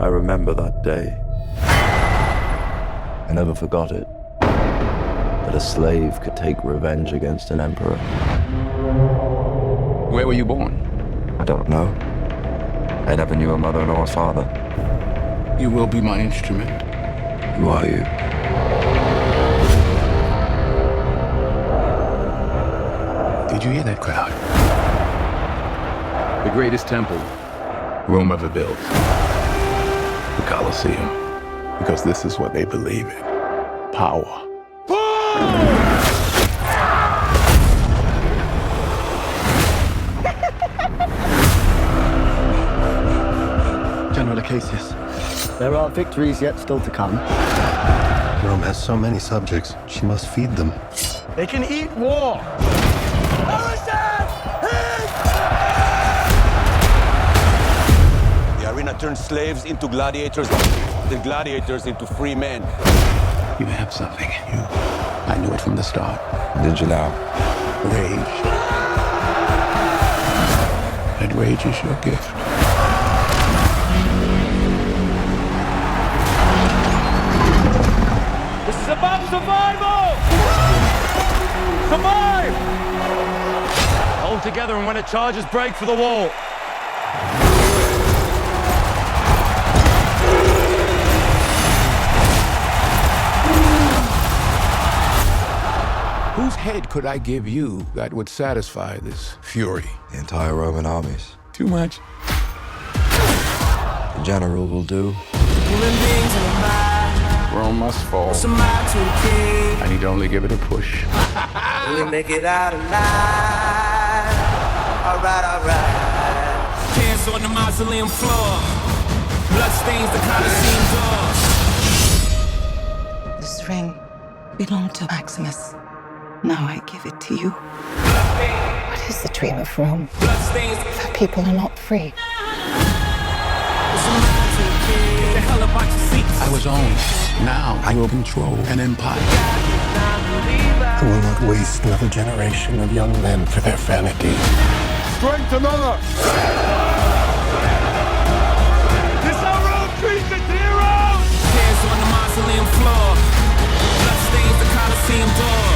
I remember that day. I never forgot it. That a slave could take revenge against an emperor. Where were you born? I don't know. I never knew a mother nor a father. You will be my instrument. Who are you? Did you hear that crowd? The greatest temple Rome ever built. The Colosseum. Because this is what they believe in. Power. General Acacius. There are victories yet still to come. Rome has so many subjects, she must feed them. They can eat war! The arena turns slaves into gladiators, the gladiators into free men. You have something in you. I knew it from the start. Did you now? Rage. That rage is your gift. This is about survival! Survive! Hold together, and when it charges, break for the wall. Whose head could I give you that would satisfy this fury? The entire Roman armies. Too much? The general will do. Rome must fall. I need only give it a push. We make it out alive. Alright. Hands on the mausoleum floor. Blood stains the Colosseum door. This ring belonged to Maximus. Now I give it to you. What is the dream of Rome? If people are not free. I was owned. Now I will control an empire. I will not waste another generation of young men for their vanity. Strength and honor! This is how Rome treats its heroes! Hands on the mausoleum floor. Blood stains the Colosseum door.